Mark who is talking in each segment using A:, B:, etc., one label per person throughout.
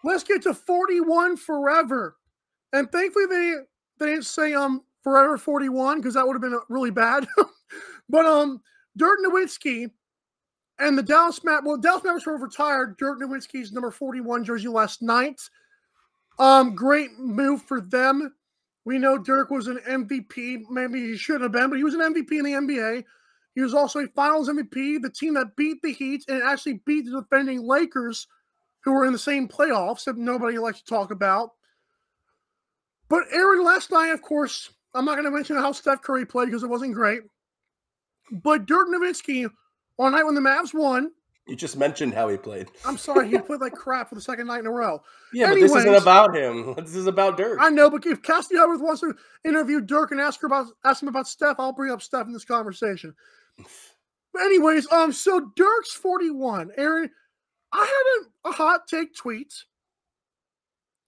A: let's get to 41 forever. And thankfully they didn't say forever 41 because that would have been really bad. But Dirk Nowitzki and the Dallas Mavericks were retired Dirk Nowitzki's number 41 jersey last night. Great move for them. We know Dirk was an MVP. Maybe he shouldn't have been, but he was an MVP in the NBA. He was also a Finals MVP, the team that beat the Heat and actually beat the defending Lakers, who were in the same playoffs that nobody likes to talk about. But Aaron, last night, of course, I'm not going to mention how Steph Curry played because it wasn't great. But Dirk Nowitzki, on a night when the Mavs won.
B: You just mentioned how he played.
A: I'm sorry, he played like crap for the second night in a row.
B: Yeah, but this isn't about him. This is about Dirk.
A: I know, but if Cassidy Hubbard wants to interview Dirk and ask him about Steph, I'll bring up Steph in this conversation. But anyways, so Dirk's 41. Aaron, I had a hot take tweet.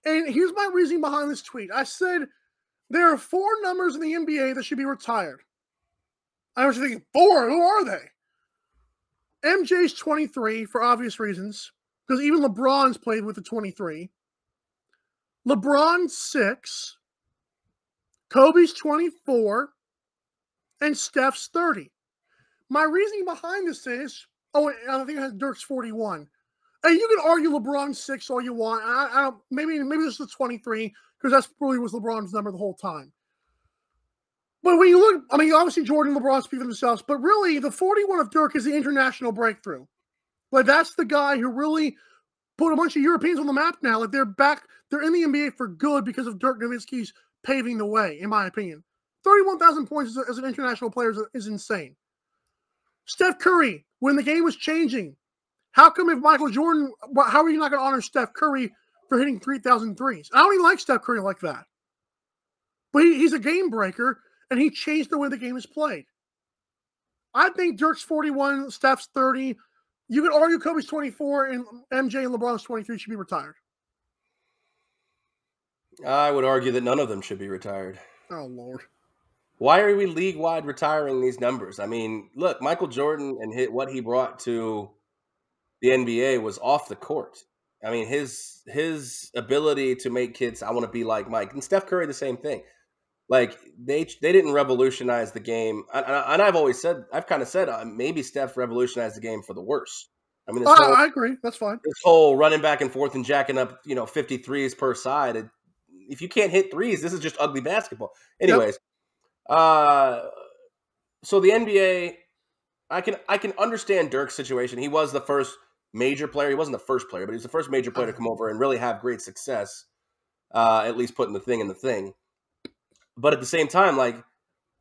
A: And here's my reasoning behind this tweet. I said, there are 4 numbers in the NBA that should be retired. I was thinking, 4? Who are they? MJ's 23 for obvious reasons, because even LeBron's played with the 23. LeBron's 6. Kobe's 24. And Steph's 30. My reasoning behind this is, I think it has Dirk's 41. And you can argue LeBron's 6 all you want. I don't. Maybe this is 23 because that's really was LeBron's number the whole time. But when you look, obviously Jordan and LeBron speak for themselves, but really the 41 of Dirk is the international breakthrough. Like that's the guy who really put a bunch of Europeans on the map now. Like they're in the NBA for good because of Dirk Nowitzki's paving the way, in my opinion. 31,000 points as an international player is insane. Steph Curry, when the game was changing, how come if Michael Jordan, how are you not going to honor Steph Curry for hitting 3,000 threes? I don't even like Steph Curry like that. But he's a game breaker, and he changed the way the game is played. I think Dirk's 41, Steph's 30. You could argue Kobe's 24, and MJ and LeBron's 23 should be retired.
B: I would argue that none of them should be retired.
A: Oh, Lord.
B: Why are we league-wide retiring these numbers? I mean, look, Michael Jordan and what he brought to the NBA was off the court. I mean, his ability to make kids, I want to be like Mike. And Steph Curry, the same thing. Like, they didn't revolutionize the game. And I've kind of said, maybe Steph revolutionized the game for the worse. I mean,
A: I agree. That's fine.
B: This whole running back and forth and jacking up, 53s per side. If you can't hit threes, this is just ugly basketball. Anyways. Yep. So the NBA, I can understand Dirk's situation. He was the first major player. He wasn't the first player, but he was the first major player to come over and really have great success, at least putting the thing in the thing. But at the same time, like,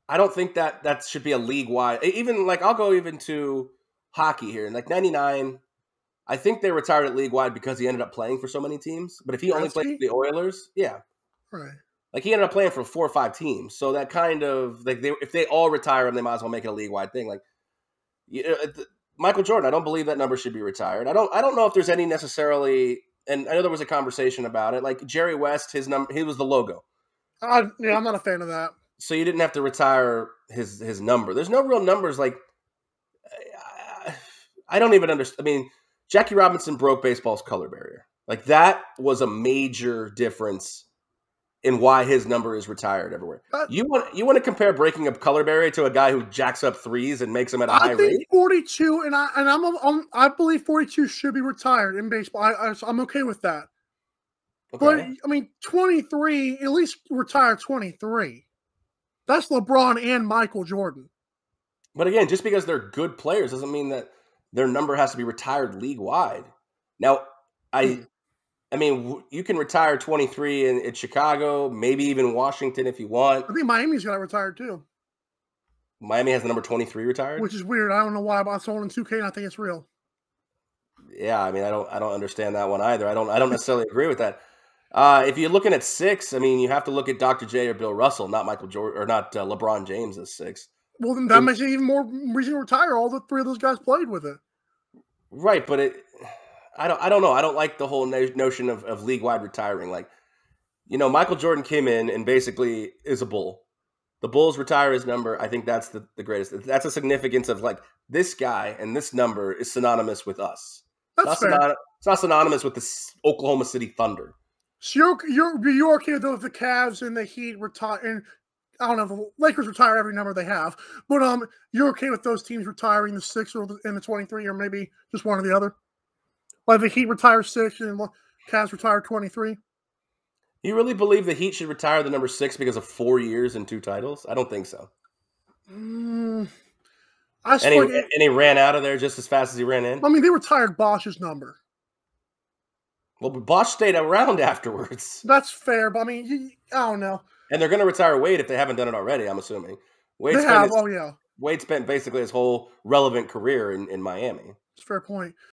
B: I don't think that should be a league-wide. Even, like, I'll go even to hockey here. In, like, 99, I think they retired it league-wide because he ended up playing for so many teams. But if he only played for the Oilers, yeah.
A: Right.
B: Like, he ended up playing for 4 or 5 teams. So that kind of, like, if they all retire him, they might as well make it a league-wide thing. Like, Michael Jordan, I don't believe that number should be retired. I don't know if there's any necessarily, and I know there was a conversation about it. Like, Jerry West, his number, he was the logo.
A: I'm not a fan of that.
B: So you didn't have to retire his number. There's no real numbers. Like, I don't even understand. I mean, Jackie Robinson broke baseball's color barrier. Like, that was a major difference in why his number is retired everywhere. You want to compare breaking a color barrier to a guy who jacks up threes and makes them at a high rate?
A: 42, and I believe 42 should be retired in baseball. I'm okay with that. Okay. But I mean, 23, at least retire 23. That's LeBron and Michael Jordan.
B: But again, just because they're good players doesn't mean that their number has to be retired league-wide. Now, I mean, you can retire 23 in Chicago, maybe even Washington if you want.
A: I think Miami's got to retire too.
B: Miami has the number 23 retired?
A: Which is weird. I don't know why, but I saw it in 2K and I think it's real.
B: Yeah, I mean, I don't understand that one either. I don't necessarily agree with that. If you're looking at 6, I mean, you have to look at Dr. J or Bill Russell, not Michael Jordan or not LeBron James as 6.
A: Well, then that makes it even more reason to retire. All the 3 of those guys played with it.
B: Right, but I don't know. I don't like the whole notion of league-wide retiring. Like, Michael Jordan came in and basically is a Bull. The Bulls retire his number. I think that's the greatest. That's the significance of, like, this guy and this number is synonymous with us.
A: That's fair.
B: It's not synonymous with the Oklahoma City Thunder.
A: So you're okay with the Cavs and the Heat retire, and I don't know, the Lakers retire every number they have, but you're okay with those teams retiring the 6 or the 23, or maybe just one or the other? Like the Heat retire 6 and Cavs retire 23?
B: You really believe the Heat should retire the number 6 because of 4 years and 2 titles? I don't think so.
A: And
B: he ran out of there just as fast as he ran in?
A: I mean, they retired Bosch's number.
B: Well, but Bosch stayed around afterwards.
A: That's fair, but I mean, I don't know.
B: And they're going to retire Wade if they haven't done it already, I'm assuming. Wade spent basically his whole relevant career in Miami.
A: It's a fair point.